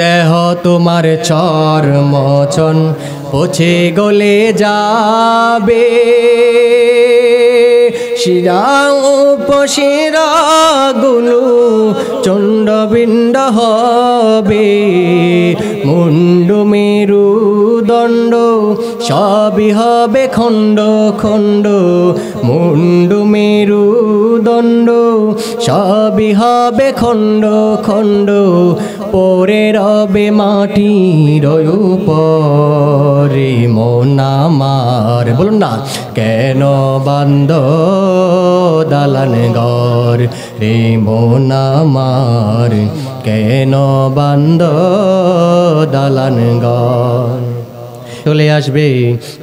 দেহ তোমার চর্মচন পচে গলে যাবে, শিরা উপশিরা গুলো চণ্ডবিণ্ড হবে, মুন্ডু মেরুদণ্ড সবই হবে খণ্ড খণ্ড, মুন্ডু মেরুদণ্ড সবই হবে খণ্ড খণ্ড, পরে রবে মাটির উপরে মন আমার। বলুন না, কেন বান্দ দালান ঘর রে মন আমার, কেন বান্দ দালান ঘর। চলে আসবে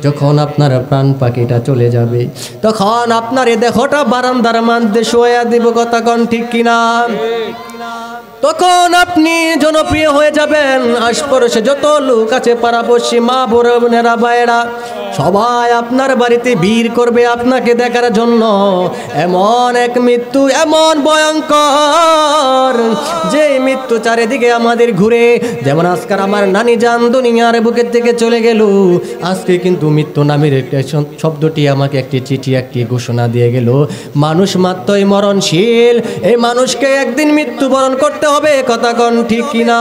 যখন আপনার প্রাণ পাখিটা চলে যাবে, তখন আপনার এ দেহটা বারান্দার মধ্যে শোয়া দিব, কথা কন ঠিক কিনা? তখন আপনি জনপ্রিয় হয়ে যাবেন, আশপাশে যত লোক আছে পাড়াপড়শি মা বোনেরা ভাইয়েরা সবাই আপনার বাড়িতে ভিড় করবে আপনাকে দেখার জন্য। এমন এক মৃত্যু, এমন ভয়ঙ্কর যে মৃত্যু চারিদিকে আমাদের ঘুরে। যেমন আজকাল আমার নানি জান দুনিয়ার বুকের থেকে চলে গেল, আজকে কিন্তু মৃত্যু নামের একটা শব্দটি আমাকে একটি চিঠি, একটি ঘোষণা দিয়ে গেল, মানুষ মাত্রই মরণশীল, এই মানুষকে একদিন মৃত্যুবরণ করতে হবে, কথা কন ঠিক কিনা?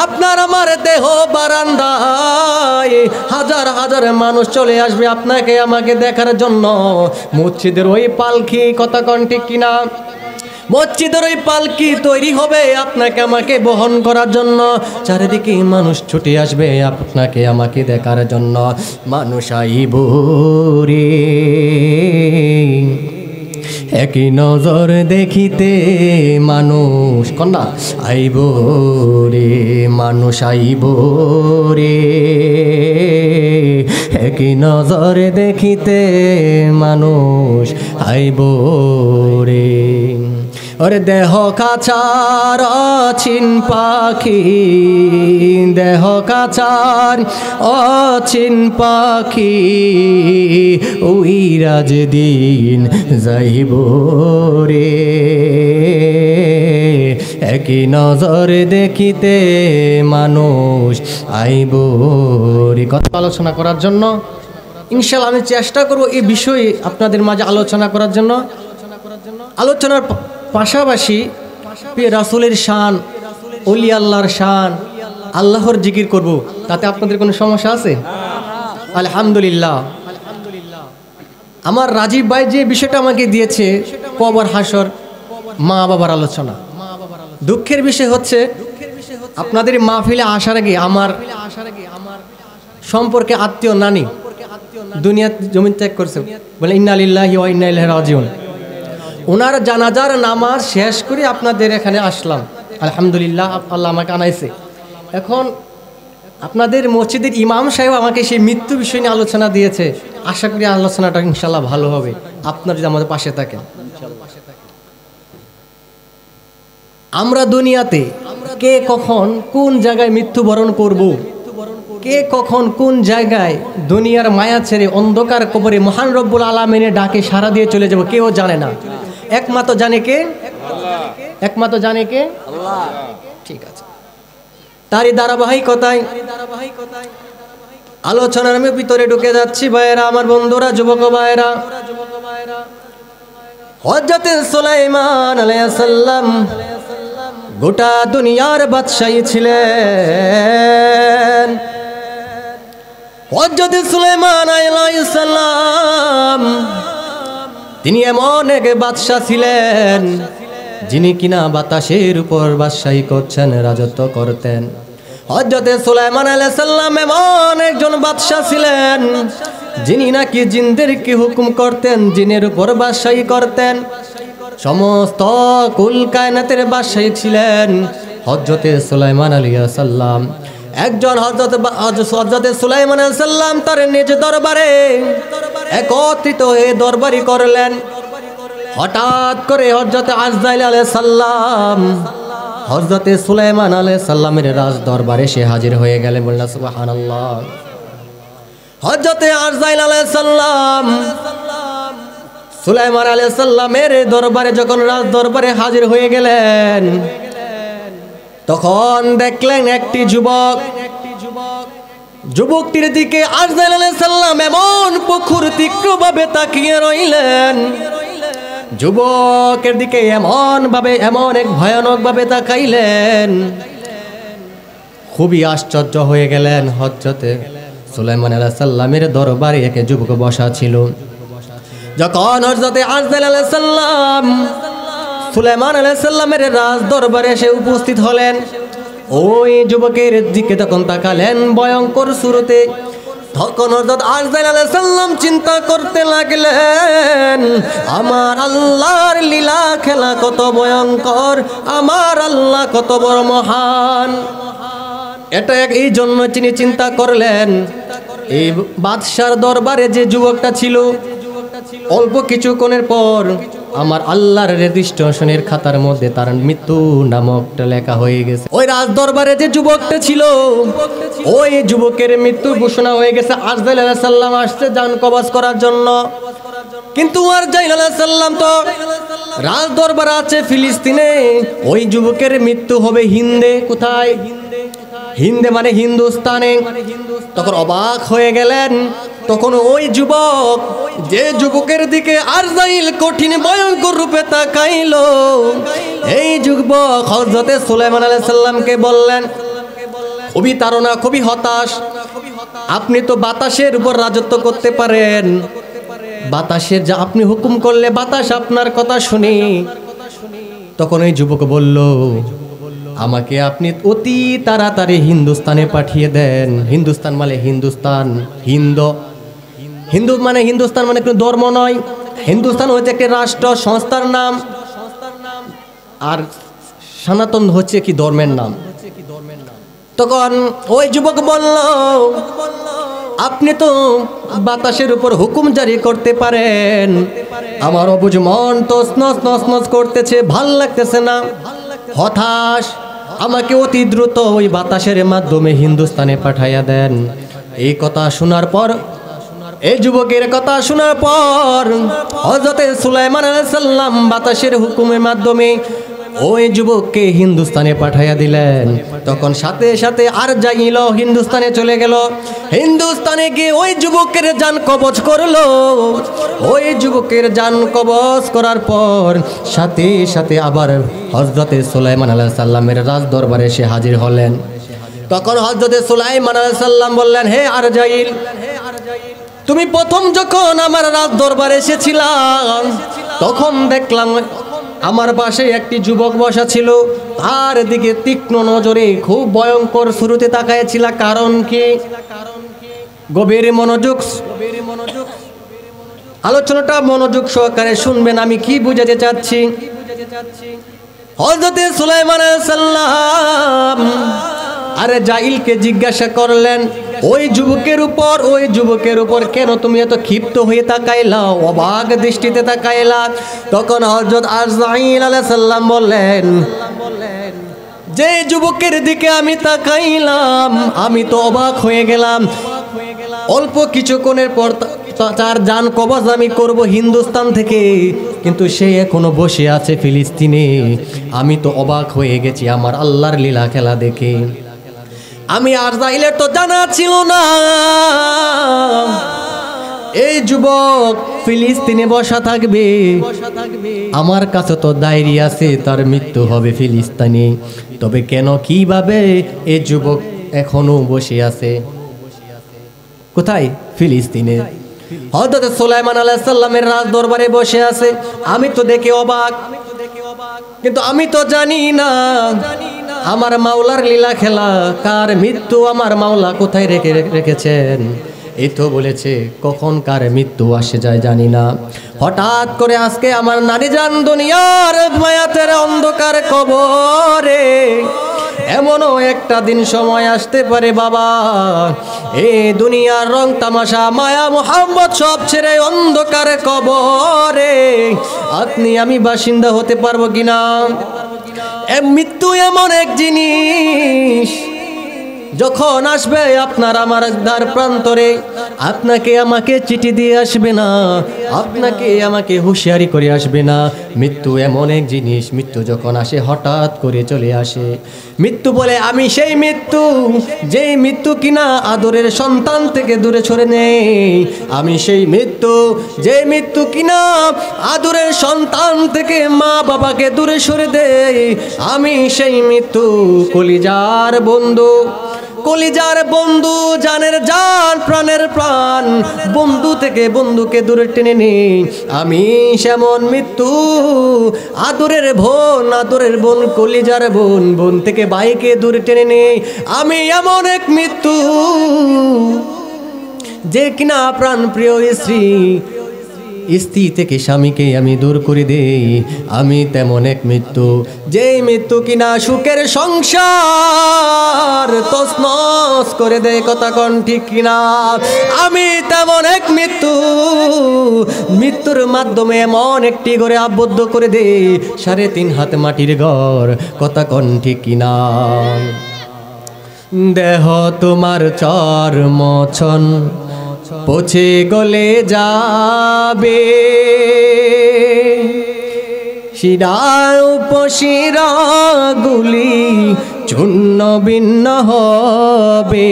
আপনার আমার দেহ বারান্দায় হাজার হাজার মানুষ চলে আসবে আপনাকে আমাকে দেখার জন্য। মসজিদের ওই পালকি, কথা কন ঠিক কিনা? মসজিদের ওই পালকি তৈরি হবে আপনাকে আমাকে বহন করার জন্য, চারিদিকে মানুষ ছুটে আসবে আপনাকে আমাকে দেখার জন্য। মানুষ আইব রে একই নজর দেখিতে, মানুষ কন্যা আইব রে, মানুষ আইব রে একই নজর দেখিতে, মানুষ আইব রে। ওরে দেহ কাছার অচিন পাখি, দেহ কাছার অচিন পাখি, ওই রাজ দিন যাইব রে একই নজর দেখিতে, মানুষ আইব রে। কথা আলোচনা করার জন্য ইনশাআল্লাহ আমি চেষ্টা করব এই বিষয়ে আপনাদের মাঝে আলোচনা করার জন্য। আলোচনার পাশাপাশি রাসূলের শান, ওলি আল্লাহর শান, আল্লাহর জিকির করব, তাতে আপনাদের কোনো সমস্যা আছে? আলহামদুলিল্লাহ। আমার রাজীব ভাই যে বিষয়টা আমাকে দিয়েছে, কবর হাসর, মা বাবার আলোচনা। দুঃখের বিষয় হচ্ছে আপনাদের মাহফিলে আসার আগে আমার সম্পর্কে আত্মীয় নানি দুনিয়া জমিন ত্যাগ করছে, বলে ইন্না লিল্লাহি ওয়া ইন্না ইলাইহি রাজিউন। ওনার জানাজার নামাজ শেষ করে আপনাদের এখানে আসলাম, আলহামদুলিল্লাহ আল্লাহ আমাকে আনাইছে। এখন আপনাদের মসজিদের ইমাম সাহেব আমাকে সেই মৃত্যু বিষয় নিয়ে আলোচনা দিয়েছে, আশা করি আলোচনাটা ইনশাল্লাহ ভালো হবে আপনারা যদি আমাদের পাশে থাকেন। আমরা দুনিয়াতে কে কখন কোন জায়গায় মৃত্যুবরণ করব, কে কখন কোন জায়গায় দুনিয়ার মায়া ছেড়ে অন্ধকার কবরে মহান রব্বুল আলামিনের ডাকে সাড়া দিয়ে চলে যাব, কেউ জানে না। একমাত্র জানে কে? একমাত্র জানে কে? আল্লাহ। ঠিক আছে, তারই ধারাবাহিকতায় আলোচনার আমি ভিতরে ঢুকে যাচ্ছি। ভাইয়েরা, আমার বন্ধুরা, যুবক ভাইয়েরা, হযরত সুলাইমান আলাইহিস সালাম গোটা দুনিয়ার বাদশাহী ছিলেন। হযরত সুলাইমান আলাইহিস সালাম তিনি এমন এক বাদশা ছিলেন যিনি কিনা বাতাসের উপর বাদশাহী করছেন, রাজত্ব করতেন। হযরত সুলাইমান আলাইহিস সালাম এমন একজন বাদশা ছিলেন যিনি নাকি জিনদেরকে হুকুম করতেন, জিনের উপর বাদশাহী করতেন। সমস্ত কুল কায়নাতের বাদশাহী ছিলেন হযরত সুলাইমান আলাইহিস সালাম। একজন হযরত সুলাইমান আলাইহিস সালাম তার নিজ দরবারে একত্রিত হয়ে দরবারি করলেন। হঠাৎ করে হযরত আজরাইল আলাইহিস সালাম হযরত সুলাইমান আলাইহিস সালামের রাজ দরবারে সে হাজির হয়ে গেলেন। বললেন সুবহানাল্লাহ। হযরত আজরাইল আলাইহিস সালাম সুলাইমান আলাইহিস সালামের দরবারে যখন রাজ দরবারে হাজির হয়ে গেলেন, তখন দেখলেন একটি যুবক, যুবকটির দিকে আজরাইল আলাইহিস সালাম এমন পুকুর তীক্ষ্ণভাবে তাকিয়ে রইলেন। যুবকের দিকে এমন এক ভয়ানক ভাবে তাকাইলেন। খুবই আশ্চর্য হয়ে গেলেন। হযরতে সুলাইমান আলাইহিস সালামের দরবারে এক যুবক বসা ছিল। যখন হযরতে আজরাইল আলাইহিস সালাম সুলাইমান আলাইহিস সালামের রাজ দরবারে এসে উপস্থিত হলেন, ওই যুবকের দিকে তখন তাকালেন ভয়ঙ্কর সুরতে। তখন হযরত আজরাইল আলাইহিস সালাম চিন্তা করতে লাগলেন, আমার আল্লাহর লীলা খেলা কত ভয়ঙ্কর, আমার আল্লাহ কত বড় মহান। এটা এই জন্য তিনি চিন্তা করলেন, এই বাদশার দরবারে যে যুবকটা ছিল, অল্প কিছুক্ষণের পর আমার আল্লাহর রেজিস্ট্রেশনের খাতার মধ্যে তার মৃত্যু নামকটা লেখা হয়ে গেছে। ওই রাজ দরবারে যে যুবকটা ছিল, ওই যুবকের মৃত্যু ঘোষণা হয়ে গেছে। আজরাইল আলাইহিস সালাম আসছে জান কবজ করার জন্য, কিন্তু আজরাইল আলাইহিস সালাম তো রাজ দরবারে আছে ফিলিস্তিনে। ওই যুবকের মৃত্যু হবে হিন্দে। কোথায়? হিন্দে মানে হিন্দুস্তানে। তখন অবাক হয়ে গেলেন। তখন ওই যুবক, যে যুবকের দিকে আজরাইল কঠিন ভয়ঙ্কর রূপে তাকাইল, এই যুবক হযরতে সুলাইমান আলাইহিস সালামকে বললেন, খুবই তাড়না, খুবই হতাশ, আপনি তো বাতাসের উপর রাজত্ব করতে পারেন, বাতাসের যা আপনি হুকুম করলে বাতাস আপনার কথা শুনি। তখন ওই যুবক বলল, আমাকে আপনি অতি তাড়াতাড়ি হিন্দুস্তানে পাঠিয়ে দেন। হিন্দুস্তান মানে হিন্দুস্তান, হিন্দু মানে হিন্দুস্তান মানে কোনো ধর্ম নয়। হিন্দুস্তান হচ্ছে একটি রাষ্ট্র সংস্থার নাম, আর সনাতন হচ্ছে কি ধর্মের নাম। তখন ওই যুবক বলল, আপনি তো বাতাসের উপর হুকুম জারি করতে পারেন, আমার অবুঝ মন তছনছ নছনছ করতেছে, ভাল লাগতেছে না, হতাশ, আমাকে অতি দ্রুত ওই বাতাসের মাধ্যমে হিন্দুস্তানে পাঠাইয়া দেন। এই কথা শোনার পর, এই যুবকের কথা শোনার পর হযরতে সুলাইমান আলাইহিস সালাম বাতাসের হুকুমের মাধ্যমে ওই যুবককে হিন্দুস্তানে পাঠাইয়া দিলেন। তখন সাথে সাথে আজরাইল হিন্দুস্তানে চলে গেল। হিন্দুস্তানে গিয়ে ওই যুবকের জান কবজ করলো। ওই যুবকের জান কবজ করার পর সাথে সাথে আবার হযরতে সুলাইমান আলাইহিস সালামের রাজ দরবারে এসে হাজির হলেন। তখন হযরতে সুলাইমান আলাইহিস সালাম বললেন, হে আজরাইল, তুমি প্রথম যখন আমার রাজ দরবারে এসেছিলাম, তখন দেখলাম আমার পাশে একটি যুবক বসা ছিল, তার দিকে তীক্ষ্ণ নজরে খুব ভয়ঙ্কর শুরুতে তাকাইছিল। কারণ কি? গভীর মনোযোগ, আলোচনাটা মনোযোগ সহকারে শুনবেন, আমি কি বুঝাতে চাচ্ছি। হযরতে সুলাইমান আলাইহিস সালাম আজরাইলকে জিজ্ঞাসা করলেন, ওই যুবকের উপর কেন তুমি এত ক্ষিপ্ত হয়ে তাকাইলা, অবাক দৃষ্টিতে তাকাইলা? তখন হযরত আজরাইল আলাইহিস সালাম বললেন, যে যুবকের দিকে আমি তাকাইলাম, আমি তো অবাক হয়ে গেলাম। অল্প কিছুক্ষণের পর তার জান কবজ আমি করব হিন্দুস্তান থেকে, কিন্তু সে এখনো বসে আছে ফিলিস্তিনে। আমি তো অবাক হয়ে গেছি আমার আল্লাহর লীলা খেলা দেখে। আমি আজরাইলের তো জানা ছিল না এই যুবক ফিলিস্তিনে বসা থাকবে। আমার কাছে তো ডায়েরি আছে তার মৃত্যু হবে ফিলিস্তিনে, তবে কেন, কিভাবে এই যুবক এখনো বসে আছে? কোথায়? ফিলিস্তিনে। হযরত সুলাইমান আলাইহিস সালামের রাজ দরবারে বসে আছে। আমি তো দেখে অবাক, কিন্তু আমি তো জানি না আমার মাওলার লীলা খেলা, কার মৃত্যু আমার মাওলা কোথায় রেখেছেন। এই তো বলেছে কখন কার মৃত্যু আসে যায় জানি না। হঠাৎ করে আজকে আমার নারী জান দুনিয়ার মায়াতের অন্ধকার কবরে এমনও একটা দিন সময় আসতে পারে বাবা, এই দুনিয়ার রং তামাশা মায়া মোহাম্মদ সব ছেড়ে অন্ধকার কবরে আপনি আমি বাসিন্দা হতে পারবো কিনা। মৃত্যু এমন এক জিনিস, যখন আসবে আপনার আমার দ্বার প্রান্তরে, আপনাকে আমাকে চিঠি দিয়ে আসবে না, আপনাকে আমাকে হুঁশিয়ারি করে আসবে না। মৃত্যু এমন এক জিনিস, মৃত্যু যখন আসে হঠাৎ করে চলে আসে। মৃত্যু বলে আমি সেই মৃত্যু, যেই মৃত্যু কিনা আদরের সন্তান থেকে দূরে সরে নেই। আমি সেই মৃত্যু, যেই মৃত্যু কিনা আদরের সন্তান থেকে মা বাবাকে দূরে সরে দেয়। আমি সেই মৃত্যু, কলিজার বন্ধু, কলিজার বন্ধু, জানের জান, প্রাণের প্রাণ, বন্ধু থেকে বন্ধুকে দূরে টেনে নেই। আমি সেমন মৃত্যু, আদরের বোন, আদরের বোন, কলিজার বোন, বোন থেকে ভাইকে দূরে টেনে নেই। আমি এমন এক মৃত্যু, যে কিনা প্রাণ প্রিয় স্ত্রী, স্ত্রী থেকে স্বামীকে আমি দূর করে দেই। আমি তেমন এক মৃত্যু, যেই মৃত্যু কিনা সুখের সংসার তছনছ করে দেয়। কথা কন ঠিক কিনা? আমি তেমন এক মৃত্যু, মৃত্যুর মাধ্যমে এমন একটি ঘরে আবদ্ধ করে দেই 3.5 হাত মাটির ঘর। কথা কন ঠিক কিনা? দেহ তোমার চর্মছন পচে গলে যাবে, শিরা উপশিরা গুলি চূর্ণ বিন্ন হবে।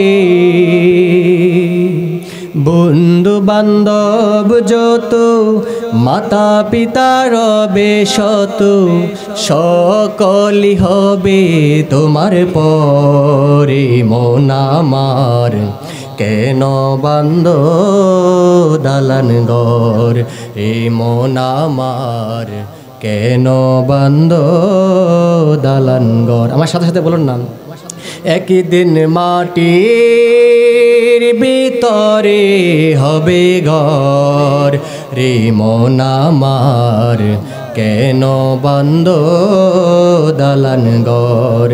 বন্ধু বান্ধব যত, মাতা পিতা রবে শত, সকলই হবে তোমার পরে। মন আমার কেন বান্দ দালান ঘর, এ মন আমার কেন বান্দ দালান ঘর। আমার সাথে সাথে বলুন না। একদিন মাটির ভিতরে হবে ঘর, রে মন আমার কেন বান্দ দালান ঘর,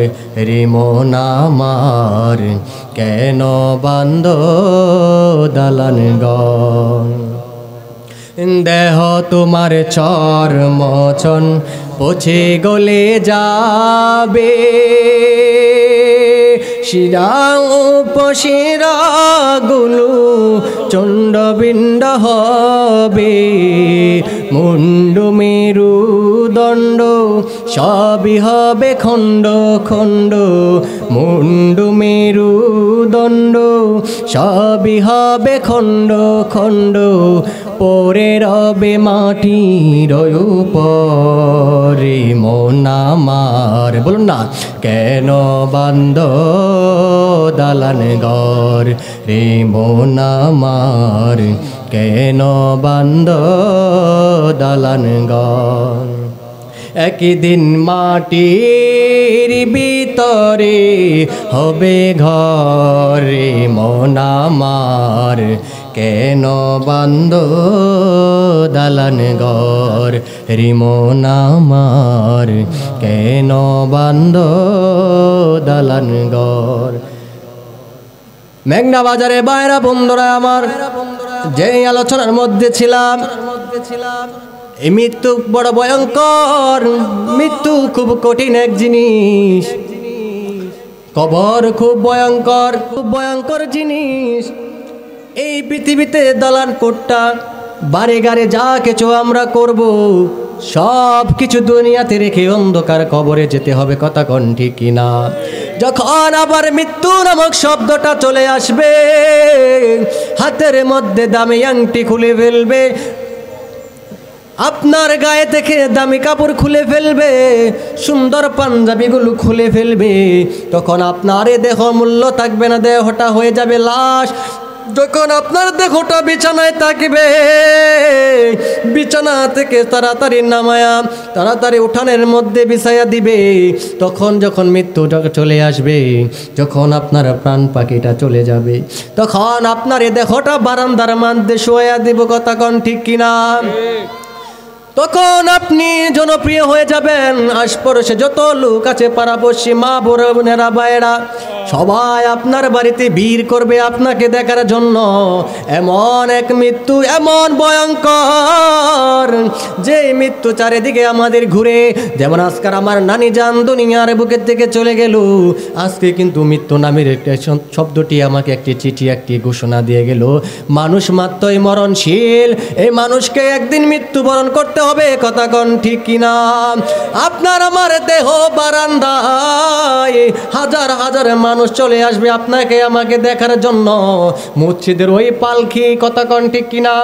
রে মন আমার কেন বান্দ দালান ঘর। দেহ তোমার চর্মছন পচে গলে যাবে, শিরা উপশিরা গুলো চণ্ডবিণ্ড হবে। মুন্ডু মেরু দণ্ড সবই হবে খণ্ড খণ্ড, মুন্ডু মেরু দণ্ড সবই হবে খণ্ড খণ্ড। পরে রবে মাটির উপরে। মন আমার, বলুন না, কেন বান্দ দালান ঘর, রে মন আমার কেন বান্দ দালান ঘর। একদিন মাটির ভিতরে হবে ঘর, রে মন আমার কেন বান্দ দালান ঘর, রে মন আমার কেন বান্দ দালান ঘর। মেঘনা বাজারে বাইরা বন্ধুরা আমার, যে আলোচনার মধ্যে ছিলাম, এই মৃত্যু বড় ভয়ঙ্কর। মৃত্যু খুব কঠিন এক জিনিস, কবর খুব ভয়ঙ্কর, খুব ভয়ঙ্কর জিনিস। এই পৃথিবীতে দালান কোট্টা বারে গারে যা কিছু আমরা করব, সব কিছু দুনিয়াতে রেখে অন্ধকার কবরে যেতে হবে। কথা কন ঠিক কিনা? যখন আবার মৃত্যু নামক শব্দটা চলে আসবে, হাতের মধ্যে দামি আংটি খুলে ফেলবে, আপনার গায়ে থেকে দামি কাপড় খুলে ফেলবে, সুন্দর পাঞ্জাবিগুলো খুলে ফেলবে, তখন আপনার এ দেহ মূল্য থাকবে না, দেহটা হয়ে যাবে লাশ। যখন আপনার দেহটা বিছানায় থাকবে, বিছানা থেকে তাড়াতাড়ি নামায়া তাড়াতাড়ি উঠানের মধ্যে বিছাইয়া দিবে, তখন যখন মৃত্যুটা চলে আসবে, যখন আপনার প্রাণ পাখিটা চলে যাবে, তখন আপনার এই দেহটা বারান্দার মধ্যে শোয়া দিব। কথা কন ঠিক কিনা? তখন আপনি জনপ্রিয় হয়ে যাবেন। আশপাশে যত লোক আছে, পাড়াপড়শি, মা বোনেরা, ভাইয়েরা, সবাই আপনার বাড়িতে ভিড় করবে আপনাকে দেখার জন্য। এমন এক মৃত্যু, এমন ভয়ঙ্কর, যে মৃত্যু চারিদিকে আমাদের ঘুরে। যেমন আজকাল আমার নানি জান দুনিয়ার বুকের থেকে চলে গেল, আজকে কিন্তু মৃত্যু নামের একটা শব্দটি আমাকে একটি চিঠি, একটি ঘোষণা দিয়ে গেল। মানুষ মাত্রই মরণশীল, এই মানুষকে একদিন মৃত্যুবরণ করতে হবে। কথা কোন ঠিক কিনা? আপনার আমার দেহ বারান্দায় হাজার হাজার মানুষ চলে আসবে আপনাকে আমাকে দেখার জন্য। মসজিদের ওই পালকি, কথা কোন ঠিক কিনা?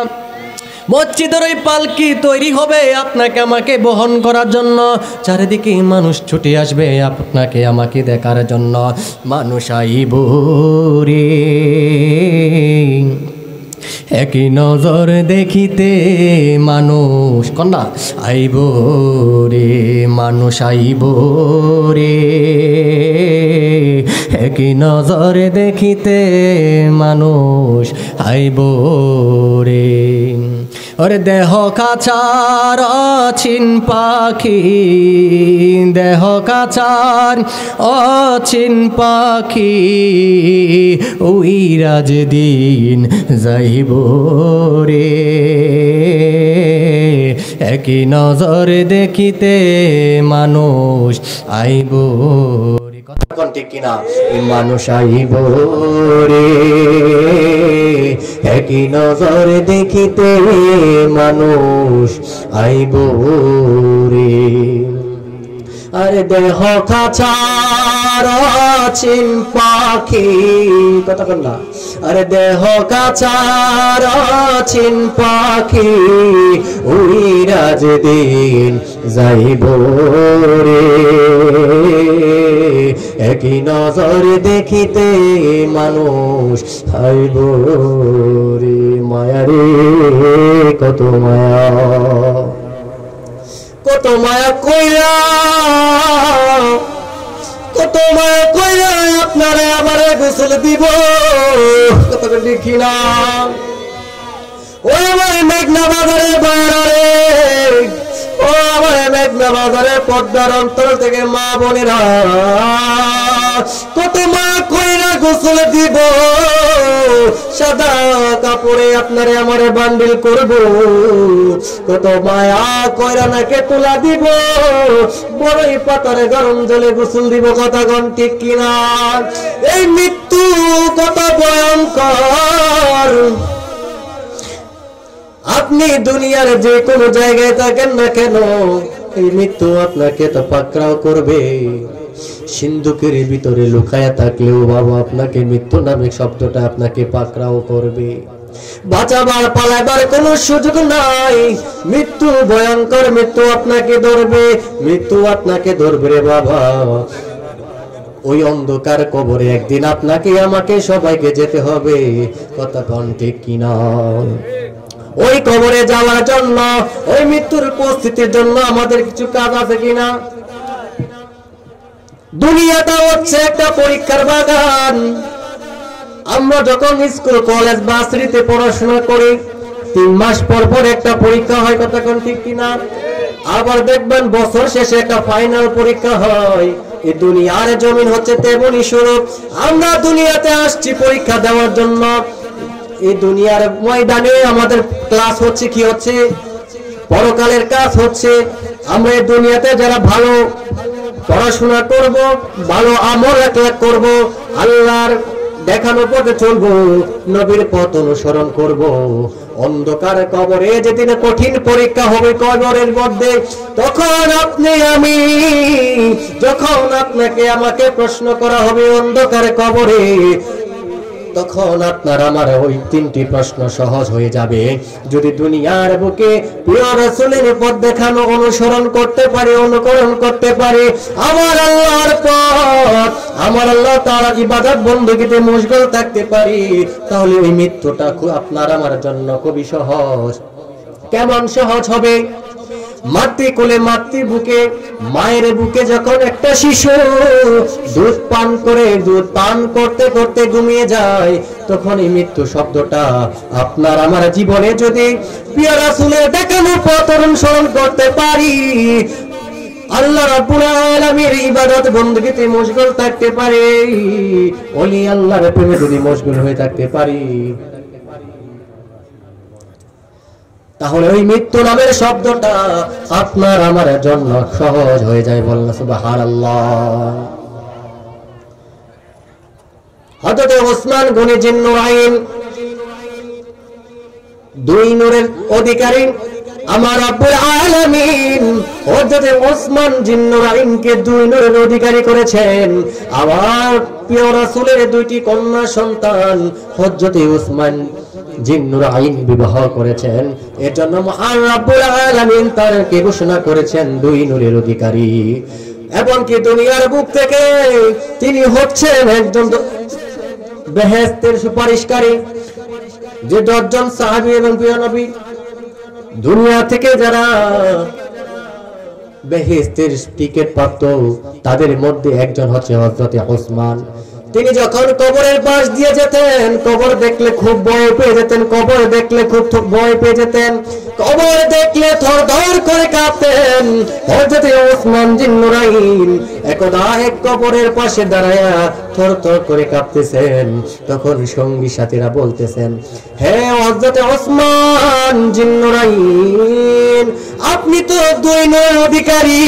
মসজিদের ওই পালকি তৈরি হবে আপনাকে আমাকে বহন করার জন্য। চারিদিকে মানুষ ছুটে আসবে আপনাকে আমাকে দেখার জন্য। মানুষ আইব রে একই নজর দেখিতে, মানুষ কন্যা আইব রে, মানুষ আইব রে একই নজর দেখিতে, মানুষ আইব রে। ওরে দেহ কাছার অচিন পাখি, দেহ কাছার অচিন পাখি, ওই রাজদিন যাইব রে একই নজর দেখিতে, মানুষ আইব রে। কথা ঠিক কিনা? মানুষ আইব রে একই নজর দেখিতে, মানুষ আইব রে। আরে দেহ কাছার অচিন পাখি, কথা বল না। আরে দেহ কাছার অচিন পাখি, ওই রাজদিন যাইব রে একই নজর দেখিতে, মানুষ আইব রে। মায়া রে কত মায়া, কত মায়া কইরা, কত মায়া কইরা আপনারা আমারে গোসল দিব। কত লিখি না ওই আমার মেঘনা বাজারে বাইরে, ও আমার মেঘনা বাজারে পদ্মার অন্তর থেকে মা বোনেরা, কত মা কইরা গোসল দিব। সাদা কাপড়ে আপনারে আমারে বান্ডিল করব, কত মায়া কইরা নাকে তোলা দিব। বড়ই পাতারে গরম জলে গোসল দিব। কথা কোন ঠিক কিনা? এই মৃত্যু কত ভয়ঙ্কর। আপনি দুনিয়ার যে কোনো জায়গায় থাকেন না কেন, এই মৃত্যু আপনাকে তো পাকড়াও করবে। সিন্ধুকের ভিতরে লুকায়া থাকলেও বাবা আপনাকে মৃত্যু নামে শব্দটা আপনাকে পাকড়াও করবে। বাঁচাবার পালাবার কোনো সুযোগ নাই। মৃত্যু ভয়ঙ্কর, মৃত্যু আপনাকে ধরবে, মৃত্যু আপনাকে ধরবে রে বাবা। ওই অন্ধকার কবরে একদিন আপনাকে আমাকে সবাইকে যেতে হবে। কথা কোন ঠিক কিনা? ওই কবরে যাওয়ার জন্য, ওই মৃত্যুর উপস্থিতির জন্য আমাদের কিছু কাজ আছে কিনা? দুনিয়াটা হচ্ছে একটা পরীক্ষার বাগান। আমরা যখন স্কুল কলেজ ভার্সিটিতে পড়াশোনা করি, 3 মাস পর পর একটা পরীক্ষা হয়। কথা কোন ঠিক কিনা? আবার দেখবেন বছর শেষে একটা ফাইনাল পরীক্ষা হয়। এই দুনিয়ার জমিন হচ্ছে তেমনই স্বরূপ। আমরা দুনিয়াতে আসছি পরীক্ষা দেওয়ার জন্য। এই দুনিয়ার ময়দানে আমাদের ক্লাস হচ্ছে, কি হচ্ছে? পরকালের কাজ হচ্ছে। আমরা এই দুনিয়াতে যারা ভালো পড়াশোনা করব, ভালো আমল একলাক করব, আল্লাহর দেখানো পথে চলবো, নবীর পথ অনুসরণ করব। অন্ধকার কবরে যেদিন কঠিন পরীক্ষা হবে কবরের মধ্যে, তখন আপনি আমি, যখন আপনাকে আমাকে প্রশ্ন করা হবে অন্ধকার কবরে, তখন আপনার আমার ওই 3টি প্রশ্ন সহজ হয়ে যাবে। যদি দুনিয়ার বুকে প্রিয় রাসূলের পথ দেখানো অনুসরণ করতে পারে, অনুকরণ করতে পারে, আমার আল্লাহর পথ, আমার আল্লাহ তাআলার ইবাদত বندگিতে মশগুল থাকতে পারি, তাহলে ওই মৃত্যুটা আপনার আমার জন্য খুবই সহজ। কেমন সহজ হবে? মাতৃ কোলে, মাতৃ বুকে, মায়ের বুকে যখন একটা শিশু দুধ পান করে, দুধ পান করতে করতে ঘুমিয়ে যায়, তখন এই মৃত্যু শব্দটা আপনার আমার জীবনে যদি প্রিয় রাসূলের দেখানো পথ অনুসরণ করতে পারি, আল্লাহ রাব্বুল আলামিনের ইবাদত বندگিতে মশগুল থাকতে পারে, ওলি আল্লাহর প্রেমে যদি মশগুল হয়ে থাকতে পারি, তাহলে ওই মৃত্যু নামের শব্দটা আপনার আমার জন্য সহজ হয়ে যায়। বলুন সুবহানাল্লাহ। হযরত ওসমান গনি জিন্নুরাইন, দুই নূরের অধিকারী আমার রব্বুল আলামিন হযরত ওসমান জিন্নুরাইনকে দুই নূরের অধিকারী করেছেন। আমার প্রিয় রাসূলের দুইটি কন্যা সন্তান হযরত ওসমান জিন্নুরাইন বিবাহ করেছেন। এর জন্য মহান রব্বুল আলামিন তারকে ঘোষণা করেছেন দুই নূরের অধিকারী। এবং কি দুনিয়ার বুক থেকে তিনি হচ্ছেন একজন বেহেশতের সুপারিশকারী। যে 10 জন সাহাবী এবং প্রিয় নবী দুনিয়া থেকে যারা বেহেশতের টিকিট প্রাপ্ত, তাদের মধ্যে একজন হচ্ছে হযরত ওসমান। তিনি যখন কবরের পাশ দিয়ে যেতেন, কবর দেখলে খুব ভয় পেয়ে যেতেন, কবর দেখলে খুব ভয় পেয়ে যেতেন, কবর দেখলে থরথর করে কাঁপতেন। হযরত ওসমান জিন্নুরাইন একদা এক কবরের পাশে দাঁড়ায়া থরথর করে কাঁপতেছেন। তখন সঙ্গী সাথীরা বলতেছেন, হে হযরত ওসমান জিন্নুরাইন, আপনি তো দুই নূরের অধিকারী,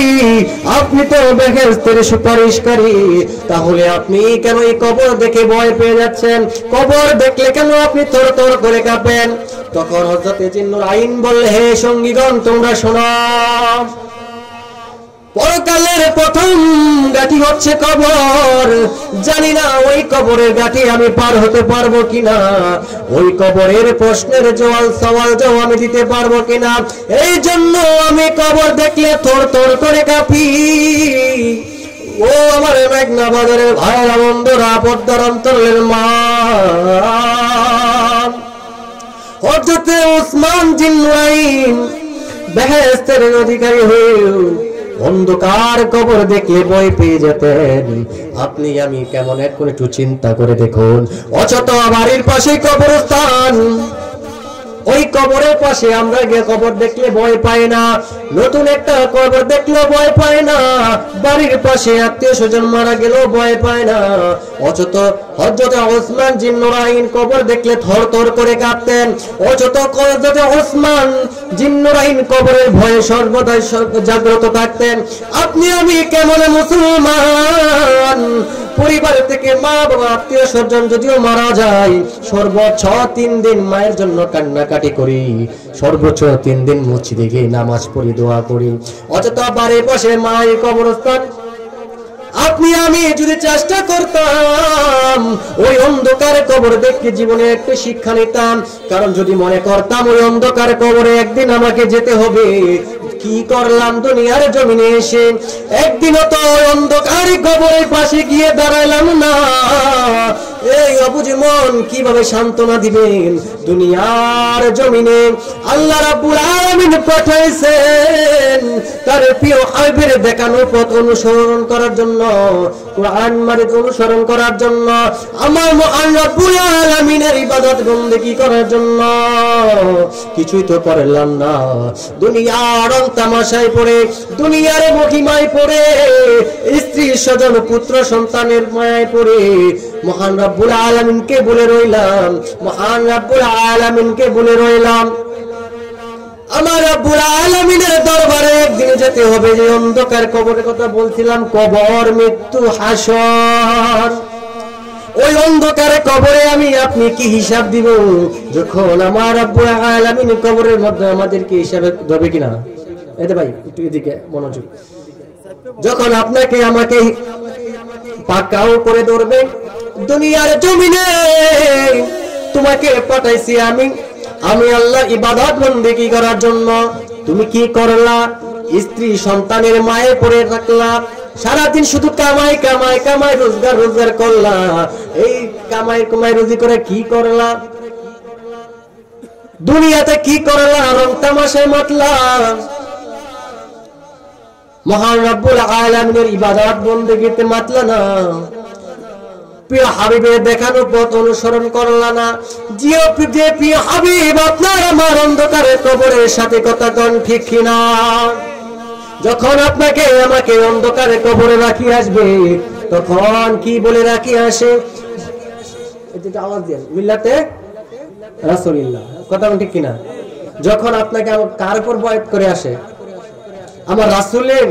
আপনি তো বেহেশতের সুপারিশকারী, তাহলে আপনি কেন এই কবর দেখে ভয় পেয়ে যাচ্ছেন? কবর দেখলে কেন আপনি থরথর করে কাঁপেন? তখন হযরত জিন্নুরাইন বললেন, হে সঙ্গীগণ, তোমরা শোনো, পরকালের প্রথম গাঠি হচ্ছে কবর। জানি না ওই কবরের গাঠি আমি পার হতে পারবো কিনা, ওই কবরের প্রশ্নের সওয়াল জবাব আমি দিতে পারবো কিনা। এই জন্য আমি কবর দেখলে থরথর করে কাঁপি। ও আমার মেঘনা বাজারের ভাইরা বন্ধুরা, পর্দার অন্তরের মা, হযরত ওসমান জিন্নুরাইন বেহেশতের অধিকারী হয়েও অন্ধকার কবর দেখলে ভয় পেয়ে যেতেন। আপনি আমি কেমন একটু চিন্তা করে দেখুন, অচেত বাড়ির পাশে কবরস্থান, ওই কবরের পাশে আমরা গিয়ে কবর দেখলে ভয় পাই না, নতুন একটা কবর দেখলে ভয় পায় না, বাড়ির পাশে আত্মীয় স্বজন মারা গেলেও ভয় পায় না। অচেত হযরত ওসমান জিন্নুরাইন কবর দেখলে থরথর করে কাঁপতেন। অচেত হযরত ওসমান জিন্নুরাইন কবরের ভয়ে সর্বদাই জাগ্রত থাকতেন। আপনি আমি কেমন মুসলমান, পরিবার থেকে মা বাবা আত্মীয় স্বজন যদিও মারা যায়, সর্বোচ্চ 3 দিন মায়ের জন্য কান্নাকাটি করি, সর্বোচ্চ 3 দিন মসজিদে গিয়ে নামাজ পড়ি, দোয়া করি। অথচ বাড়ির পাশে মায়ের কবরস্থান। আপনি আমি যদি চেষ্টা করতাম ওই অন্ধকার কবর দেখে জীবনে একটু শিক্ষা নিতাম, কারণ যদি মনে করতাম ওই অন্ধকার কবরে একদিন আমাকে যেতে হবে, কি করলাম দুনিয়ার জমিনে এসে? একদিনও তো অন্ধকার কবরের পাশে গিয়ে দাঁড়াইলাম না। এই অবুঝ মন কিভাবে সান্ত্বনা দিবেন? দুনিয়ার জমিনে আল্লাহ রাব্বুল আলামিন পাঠাইছেন তার প্রিয় হাবিবের দেখানো পথ অনুসরণ করার জন্য, কোরআন মাজিদ অনুসরণ করার জন্য, আমার মহান রাব্বুল আলামিনের ইবাদত বন্দেগী করার জন্য। কিছুই তো করলাম না। দুনিয়ার তামাশায় পড়ে, দুনিয়ার মহিমায় পড়ে, স্ত্রী স্বজন পুত্র সন্তানের মায়ায় পড়ে মহান রাব্বুল আলামিনকে ভুলে রইলাম, মহান রাব্বুল আলামিনকে ভুলে রইলাম। আমার রাব্বুল আলামিনের দরবারে একদিন যেতে হবে। যে অন্ধকার কবরের কথা বলছিলাম, কবর, মৃত্যু, হাসর, ওই অন্ধকারে কবরে আমি আপনি কি হিসাব দিব? যখন আমার রাব্বুল আলামিন কবরের মধ্যে আমাদেরকে হিসাবে দেবে কিনা? এতে ভাই একটু এদিকে মনোযোগ। যখন আপনাকে আমাকে পাকাও করে ধরবে, দুনিয়ার জমিনে তোমাকে পাঠাইছি আমি আল্লাহ ইবাদত বন্দেগী করার জন্য। তুমি কি করলা? স্ত্রী সন্তানের মায়ে পড়ে থাকলা, সারাদিন শুধু কামাই কামাই কামাই, রোজগার রোজগার করলা। এই কামাই রুজি করে কি করলা? দুনিয়াতে কি করলা? রং তামাশায় মাতলা। মহান রাব্বুল আলামিনের ইবাদত বন্দেগীতে মাতলা না, প্রিয় হাবিবের দেখানো পথ অনুসরণ করলা না। যে প্রিয় হাবিব আপনার আমার অন্ধকারের কবরের সাথে কথা কন, ঠিক কিনা? যখন আপনাকে আমাকে অন্ধকারে কবরে রাখি আসবে, তখন কি বলে রাখি আসে? এটা আওয়াজ দেন, মিল্লাতে রাসূলুল্লাহ। কথা ঠিক কিনা? যখন আপনাকে কার উপর বয়াত করে আসে, আমার রাসূলের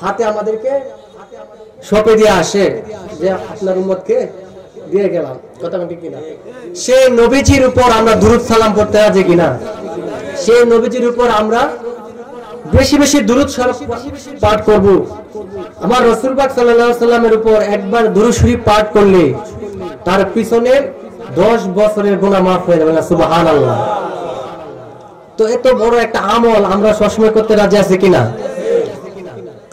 হাতে আমাদেরকে সঁপে দিয়ে আসে যে আপনার উম্মতকে দিয়ে গেলাম। কথা ঠিক কিনা? সেই নবীজির উপর আমরা দুরূদ সালাম পড়তে রাজি কিনা? সেই নবীজির উপর আমরা বেশি বেশি দুরূদ শরীফ পাঠ করব। আমার রাসূল পাক সাল্লাল্লাহু আলাইহি সাল্লামের উপর একবার দুরূদ শরীফ পাঠ করলে তার পিছনে 10 বছরের গুনাহ মাফ হয়ে যাবে। সুবহানাল্লাহ। তো এত বড় একটা আমল আমরা সবসময় করতে রাজি আছি কিনা?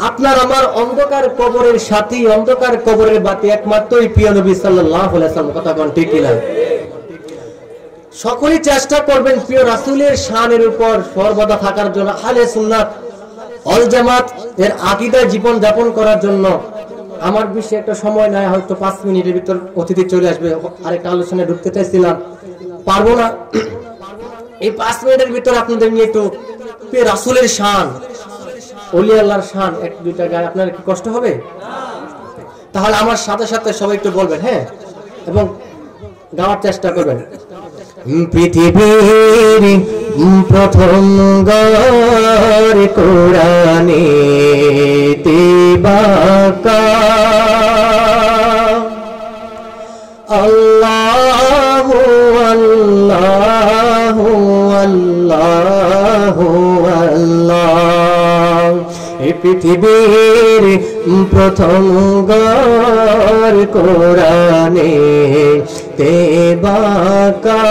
আপনার আমার অন্ধকার কবরের সাথী, অন্ধকার কবরের বাতি একমাত্রই প্রিয় নবী সাল্লাল্লাহু আলাইহি ওয়াসাল্লাম। কথা কোন ঠিক কিনা? সকলেই চেষ্টা করবেন প্রিয় রাসূলের শানের উপর সর্বদা থাকার জন্য, আহলে সুন্নাত ওয়াল জামাত এর আকীদায় জীবন যাপন করার জন্য। আমার বেশি একটা সময় নাই, হয়তো 5 মিনিটের ভিতর অতিথি চলে আসবে, আরেকটা আলোচনায় ঢুকতে চাইছিলাম, পারবো না। এই 5 মিনিটের ভিতর আপনাদের নিয়ে একটু প্রিয় রাসূলের শান, ওলি আল্লাহর শান 1-2টা গায়ে আপনার কি কষ্ট হবে? তাহলে আমার সাথে সাথে সবাই একটু বলবেন, হ্যাঁ, এবং গাওয়ার চেষ্টা করবেন। পৃথিবীর প্রথম গর কোরআনে তিবাকা আল্লাহু আল্লাহু আল্লাহু আল্লাহ। এই পৃথিবীর প্রথম গর কোরআনে তেবাকা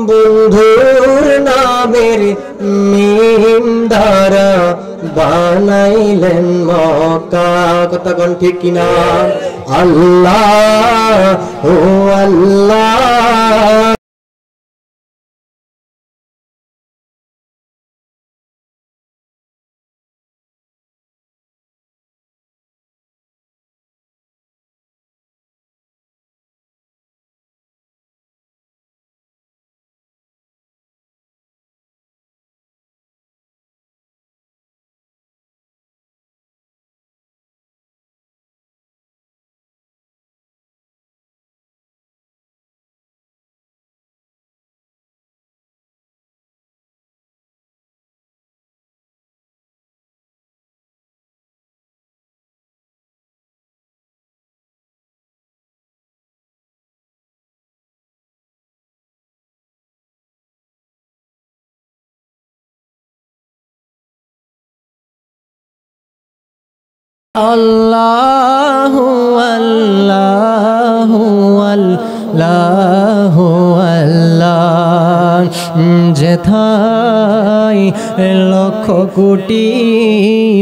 বন্ধুর নামের মিম দ্বারা বানাইলেন মক্কা। কথা কোন ঠিক কিনা? আল্লাহ ও আল্লাহ। আল্লাহু আল্লাহু আল্লাহু আল্লাহ। যেথায় লক্ষ কোটি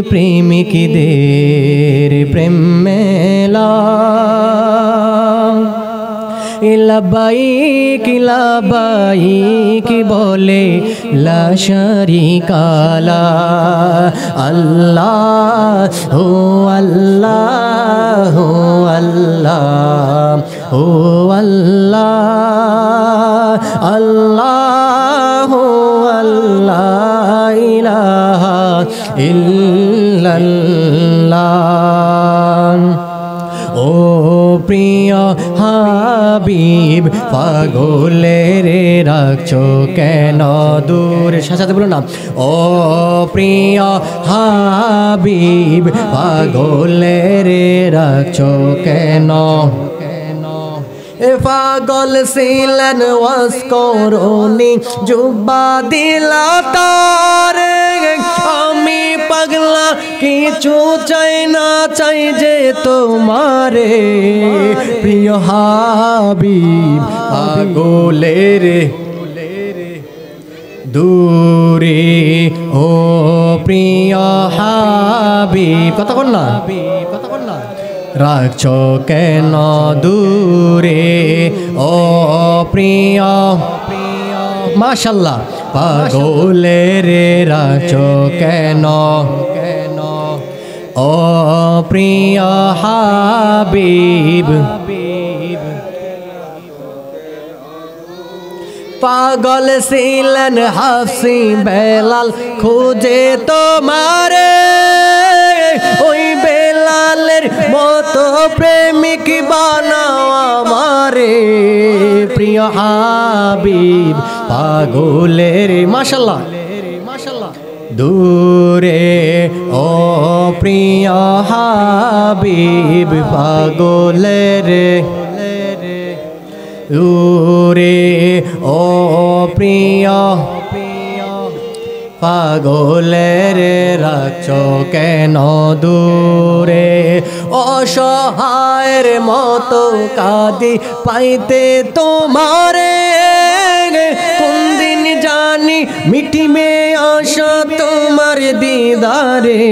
প্রেমিকদের প্রেম মেলা, লাবাইক লাবাইক বলে লা শারিকা লাহ। আল্লাহ ও আল্লাহ ও আল্লাহ ও আল্লাহ আল্লাহ আল্লাহ ইলাহা ইল্লাল্লাহ। ও প্রিয় হাবিব পাগলের রাখছো কেন দূর? সাথে বলো না। ও প্রিয় হাবিব পাগলের রাখছো কেন? পাগল ছিলেন ওয়াজ করুনি জুব্বা দিলা তার। আমি পাগলা কিছু চাই না, চাই যে তোমারে প্রিয় হাবিব পাগলের দূরে। ও প্রিয় হাবিব কথা বল না, কথা বল না, রাখছো কেন দূরে? ও প্রিয় মাশাল্লাহ পাগলের রাখছো কেন? ও প্রিয় হাবিব পাগল ছিলেন হাফসি বেলাল খুঁজে তোমারে। ওই পাগলের মাশাআল্লাহ দূরে ও প্রিয় হাবিব পাগলের দূরে ও প্রিয় পাগলের রাখছো কেন দূরে অসহায়ের মতো কাঁদি পাইতে তোমারে কোন দিন জানি মিটিবে আশা তোমার দিদারে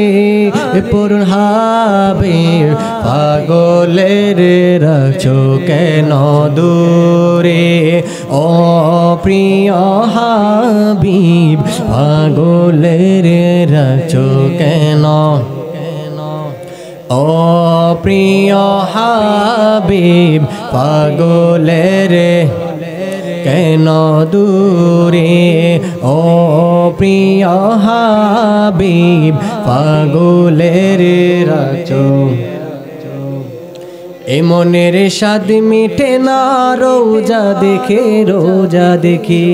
পূর্ণ হাবিব পাগলের রাখছো কেন দূরে ও প্রিয় হাবিব পাগলের রাখছো কেন ও প্রিয় হাবিব পাগলের কেন দূরে ও প্রিয় হাবিব পাগলের রাখছো এ মনের স্বাদ মিটে না রোজা দেখে রোজা দেখি।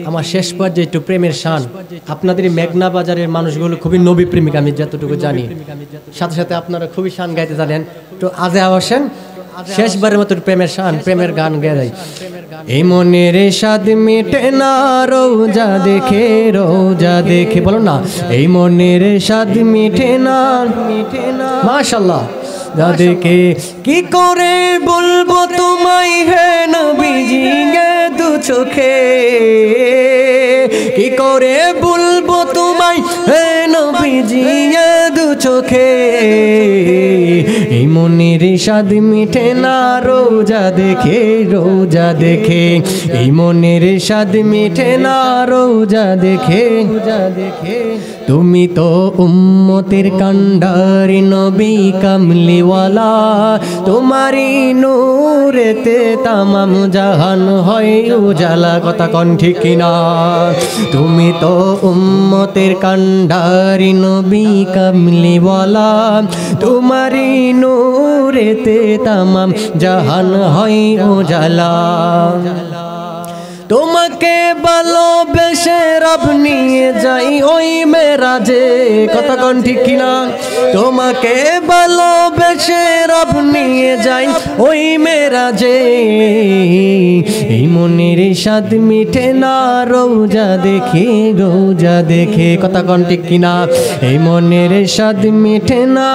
আমার শেষ পর্যায়ে একটু প্রেমের শান আপনাদের মেঘনা বাজারের মানুষগুলো খুবই নবী প্রেমিক আমি যতটুকু জানি, সাথে সাথে আপনারা খুবই শান গাইতে জানেন। তো আজে আসেন শেষবারের মতো প্রেমের শান প্রেমের গান গেয়ে যায়। এই মনের স্বাদ মিটে না রোজা দেখে রোজা দেখে, বলো না এই মনের স্বাদ মিটে না মাশাআল্লাহ দেখে কি করে বলবো তোমায় হে নবীজি গে দু চোখে, কি করে বলবো তোমায় হে নবীজি গে দু চোখে। এই মনের স্বাদ মিটে না রোজা দেখে রোজা দেখে, এই মনের স্বাদ মিটে না রোজা দেখে রোজা দেখে। তুমি তো উম্মতের কান্ডারি নবী কামলিওয়ালা, তোমারি নূরেতে তামাম জাহান হয় উজালা, কথা কোন ঠিক কিনা। তুমি তো উম্মতের কান্ডারি নবী কামলিওয়ালা, তোমারি নূরেতে তামাম জাহান হয় উজালা। তোমাকে ভালোবেসে রব নিয়ে যাই ওই মেরাজে, কথা কোন ঠিক কিনা। তোমাকে ভালোবেসে রব নিয়ে যাই ওই মেরাজে, এই মনের স্বাদ মিটে না রোজা দেখে রোজা দেখে, কথা কোন ঠিক কিনা। এই মনের স্বাদ মিটে না